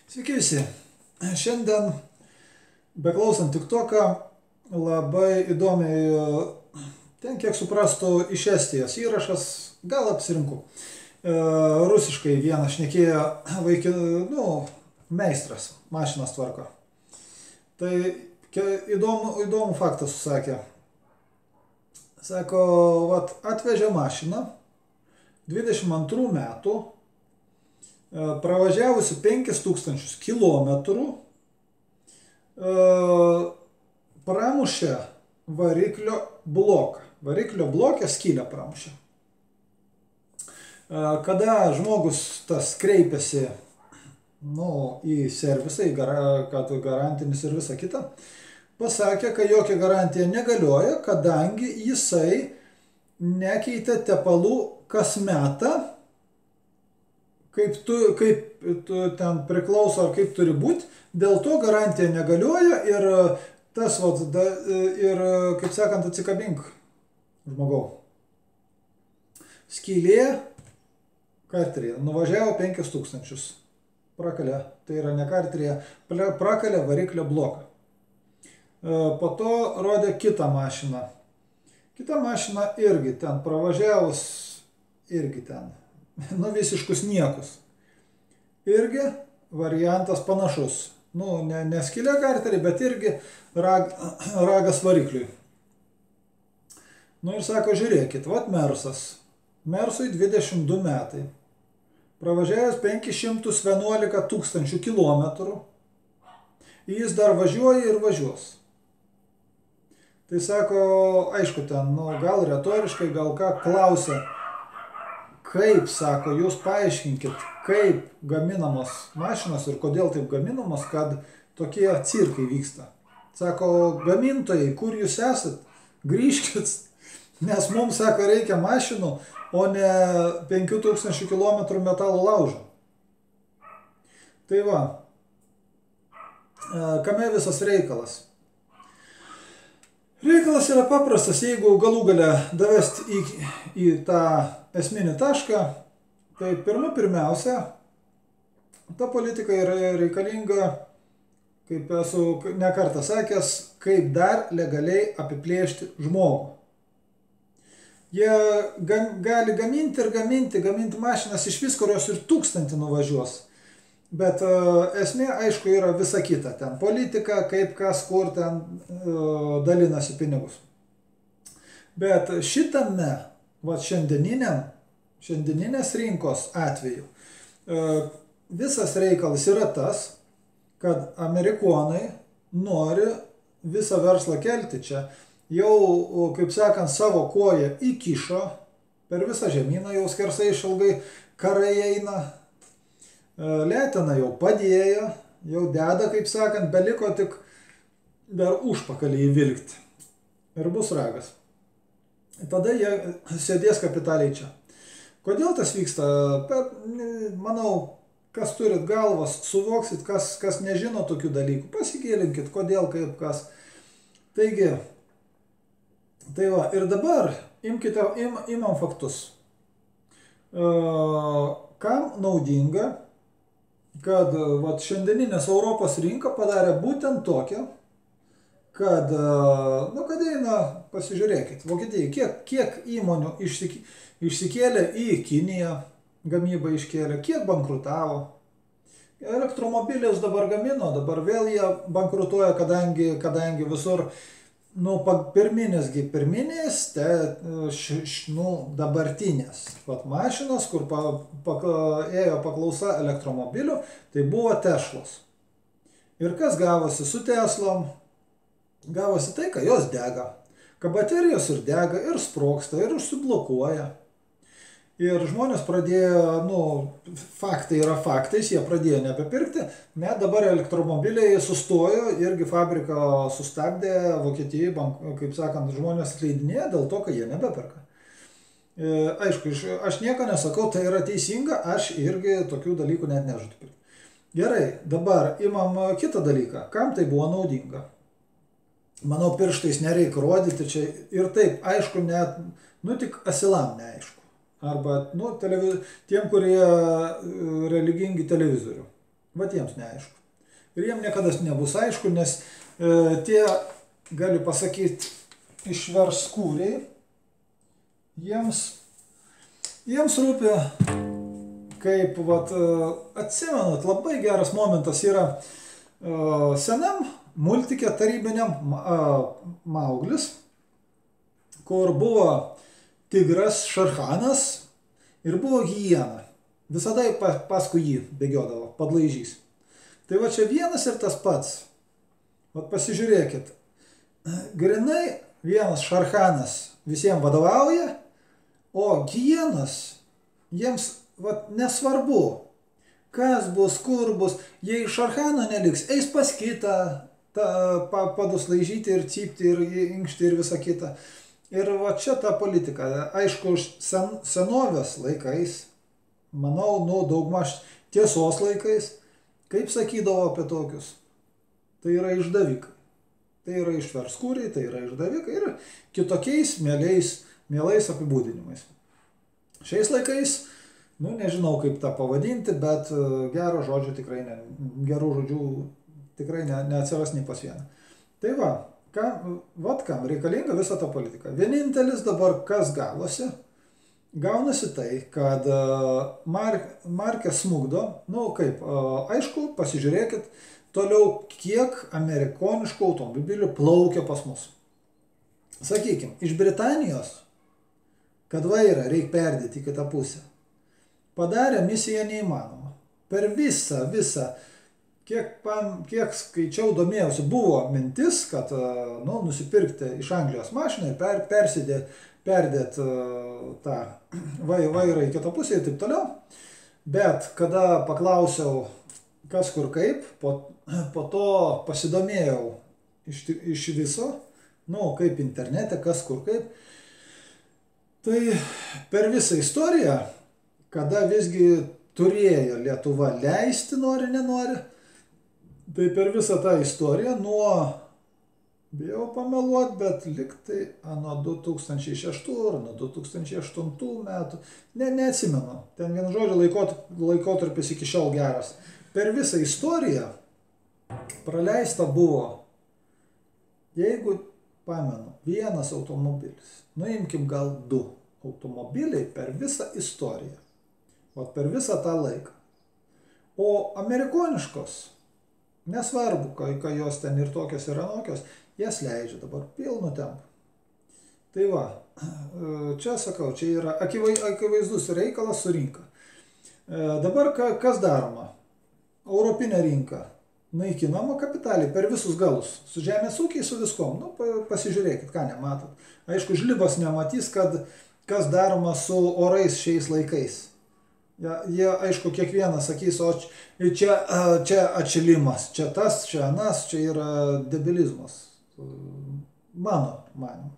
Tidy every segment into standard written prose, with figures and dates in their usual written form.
Sveiki visi. Šiandien, beklausant TikToką, labai įdomiai, ten kiek suprastų, iš Estijos įrašas, gal apsirinku. Rusiškai vienas šnekėjo meistras, mašinas tvarko. Tai įdomų faktą susakė. Sako, atvežė mašiną 22 metų, pravažiavusi 5000 kilometrų, pramušė variklio bloką. Variklio blokę skylę pramušė. Kada žmogus tas kreipiasi į servisą, kad garantinis ir visa kita, pasakė, kad jokia garantija negalioja, kadangi jisai nekeitė tepalų kas metą, kaip tu ten priklauso ar kaip turi būti, dėl to garantija negalioja ir tas, kaip sakant, atsikabink žmogau. Skylė karterėje nuvažiavo 5000, prakalė, tai yra ne karterėje, prakalė variklio bloką. Po to rodė kitą mašiną. Kita mašina irgi ten pravažiavus, irgi ten. Visiškus niekus. Irgi variantas panašus. Ne skylė karterį, bet irgi ragas varikliui. Ir sako, žiūrėkit, Mersas. Mersui 22 metai. Pravažiavęs 511 000 kilometrų. Jis dar važiuoja ir važiuos. Tai sako, aišku, ten, gal retoriškai, gal ką, klausia. Kaip, sako, jūs paaiškinkit, kaip gaminamos mašinos ir kodėl taip gaminamos, kad tokie cirkai vyksta. Sako, gamintojai, kur jūs esat, grįžkit, nes mums, sako, reikia mašinų, o ne 5000 km metalo laužo. Tai va, kame visas reikalas? Reikalas yra paprastas, jeigu galų gale davesti į tą esminį tašką, tai pirmiausia, ta politika yra reikalinga, kaip esu ne kartą sakęs, kaip dar legaliai apiplėšti žmogų. Jie gali gaminti ir gaminti mašinas iš vis, kurios ir 1000 nuvažiuos. Bet esmė, aišku, yra visa kita. Ten politika, kaip kas, kur ten dalinasi pinigus. Bet šitame, šiandieninės rinkos atveju, visas reikalas yra tas, kad amerikonai nori visą verslą kelti čia. Jau, kaip sakant, savo koją įkišo, per visą žemyną jau skersai išilgai karai eina. Leteną jau padėjo, jau deda, kaip sakant, beliko tik dar užpakalį įvilkti. Ir bus ragas. Tada jie sėdės kapitaliai čia. Kodėl tas vyksta? Manau, kas turit galvas, suvoksit, kas nežino tokių dalykų. Pasigėlinkit, kodėl, kaip, kas. Taigi, tai va, ir dabar imam faktus. Kam naudinga, kad šiandieninės Europos rinka padarė būtent tokią, kad eina, pasižiūrėkit, Vokietijai, kiek įmonių išsikėlė į Kiniją, gamybą iškėlė, kiek bankrutavo. Elektromobilius dabar gamino, dabar vėl jie bankrutuoja, kadangi visur, pirminės, dabartinės mašinos, kur ėjo paklausa elektromobilių, tai buvo Teslos. Ir kas gavosi su Teslom? Gavosi tai, kad jos dega. Kad baterijos ir dega, ir sprogsta, ir užsiblokuoja. Ir žmonės pradėjo, faktai yra faktais, jie pradėjo nebepirkti, net dabar elektromobiliai sustojo, irgi fabriką sustabdė, Vokietijai, kaip sakant, žmonės atleidinėja dėl to, kad jie nebeperka. Aišku, aš nieko nesakau, tai yra teisinga, aš irgi tokių dalykų net nežadu pirkti. Gerai, dabar imam kitą dalyką, kam tai buvo naudinga. Manau, pirštais nereikia rodyti čia ir taip, aišku, net, tik asilam neaišku. Arba tiem, kurie religingi televizorių. vat jiems neaišku. Ir jiems niekada nebus aišku, nes tie, galiu pasakyti, išverskūriai, jiems rūpi, kaip, vat, atsimenat, labai geras momentas yra senam multike tarybiniam Mauglis, kur buvo tigras Šarchanas ir buvo hiena. Visada paskui jį bėgiodavo, padlaižys. Tai va čia vienas ir tas pats. Vat pasižiūrėkit. Grinai vienas Šarchanas visiems vadovauja, o hienas jiems vat nesvarbu, kas bus, kur bus. Jei Šarchano neliks, eis pas kitą, padus laižyti ir cypti ir inkšti ir visa kita. Ir va čia ta politika, aišku, senovės laikais, manau, daugmaž tiesos laikais, kaip sakydavo apie tokius, tai yra išdavikai, tai yra išverskūriai, tai yra išdavikai ir kitokiais mielais apibūdinimais. Šiais laikais, nežinau kaip tą pavadinti, bet gerų žodžių tikrai neatsiras nei pas vieną. Tai va. Vat kam reikalinga visa ta politika. Vienintelis dabar kas gaunasi tai, kad markė smukdo, aišku, pasižiūrėkit toliau, kiek amerikoniškų automobilių plaukia pas mus. Sakykim, iš Britanijos, kad vairą reikia perdėti į kitą pusę, padarė misiją neįmanoma. Per visą kiek skaičiau, domėjausi, buvo mintis, kad nusipirkti iš Anglijos mašiną ir perdėt tą vairą į kitą pusę ir taip toliau. Bet kada paklausiau, kas kur kaip, po to pasidomėjau iš viso, kaip internete, kas kur kaip, tai per visą istoriją, kada visgi turėjo Lietuva leisti, nenori, tai per visą tą istoriją bijau pameluot, bet liktai nuo 2006 ar nuo 2008 metų, neatsimenu, ten vienu žodžiu laikotarpis iki šiol geras. Per visą istoriją praleista buvo, jeigu pamenu, vienas automobilis, nuimkim gal 2 automobiliai per visą istoriją, per visą tą laiką. O amerikoniškos, nesvarbu, kai jos ten ir tokios ir anokios, jas leidžia dabar pilnu tempu. Tai va, čia sakau, čia yra akivaizdus reikalas su rinka. Dabar kas daroma? Europinė rinka naikinama kapitaliai per visus galus. Su žemės ūkiai, su viskom. Pasižiūrėkit, ką nematot. Aišku, žlibas nematys, kas daroma su orais šiais laikais. Jie, aišku, kiekvienas sakys, o čia atšilimas, čia tas, čia anas, čia yra debilizmas. Mano manimu.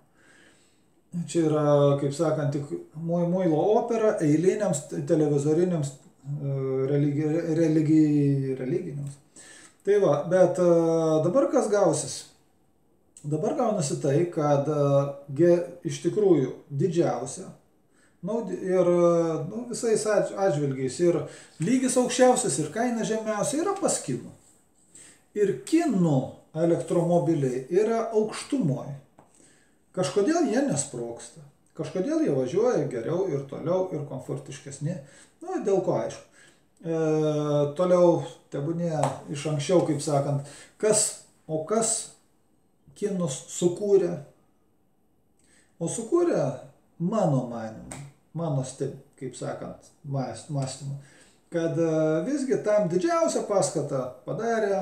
Čia yra, kaip sakant, tik muilo opera eiliniams televizoriniams religiniams. Tai va, bet dabar kas gausis? Dabar gaunasi tai, kad iš tikrųjų didžiausia ir visais atžvilgiais ir lygis aukščiausias ir kaina žemiausia yra pas kinų. Ir kinų elektromobiliai yra aukštumoje. Kažkodėl jie nesprogsta. Kažkodėl jie važiuoja geriau ir toliau ir komfortiškesni. Dėl ko aišku. Toliau, tebūnie iš anksčiau, kaip sakant, kas kinus sukūrė. O sukūrė, mano manimu, kaip sakant, mąstymu, kad visgi tam didžiausią paskatą padarė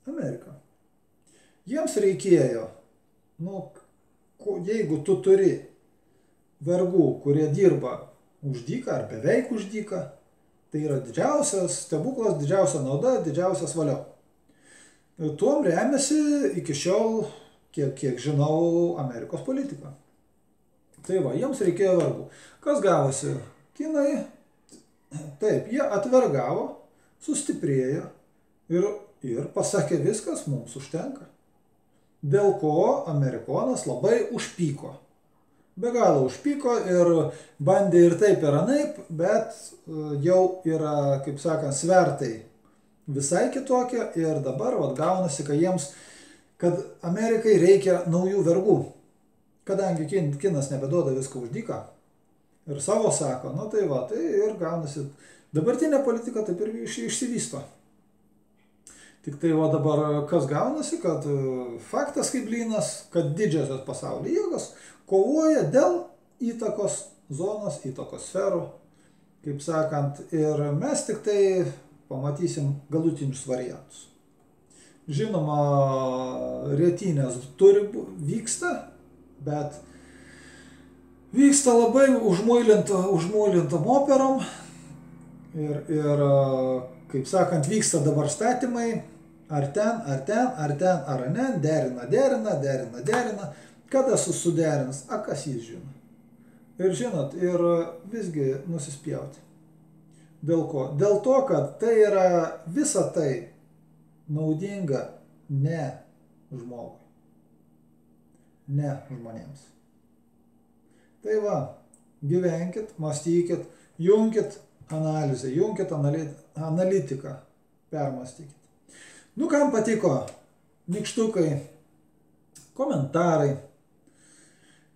Amerika. Jiems reikėjo, jeigu tu turi vergų, kurie dirba už dyką ar beveik už dyką, tai yra didžiausias stebuklas, didžiausia nauda, didžiausias valio. Tuom remiasi iki šiol, kiek žinau, Amerikos politika. Tai va, jiems reikėjo vergų. Kas gavosi? Kinai, taip, jie atvergavo, sustiprėjo ir pasakė, viskas mums užtenka. Dėl ko amerikonas labai užpyko. Be galo užpyko ir bandė ir taip ir anaip, bet jau yra, kaip sakant, svertai visai kitokia ir dabar vat, gaunasi, kad Amerikai reikia naujų vergų. Kadangi kinas nebeduoda viską už dyką ir savo sako, nu tai va, tai ir gaunasi. Dabartinė politika taip ir išsivysto. Tik tai va dabar kas gaunasi, kad faktas kaip blynas, kad didžiosios pasaulio jėgos kovoja dėl įtakos zonos, įtakos sferų, kaip sakant, ir mes tik tai pamatysim galutinius variantus. Žinoma, rėtynės vyksta, bet vyksta labai užmuilintom operom ir, kaip sakant, vyksta dabar statymai, ar ten, ar anen, derina, kada suderins, kas jis žino. Ir žinot, ir visgi nusispjauti. Dėl ko? Dėl to, kad tai yra visa tai naudinga ne žmogui, ne žmonėms. Tai va, gyvenkit, mąstykit, junkit analizę, junkit analitiką, permastykit. Nu, kam patiko nykštukai, komentarai.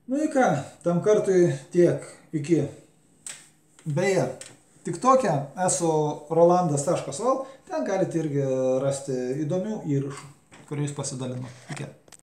Nu į ką, tam kartui tiek, iki. Beje, TikTok'e esu rolandas.val, ten galite irgi rasti įdomių įrašų, kuriais pasidalinu. Iki.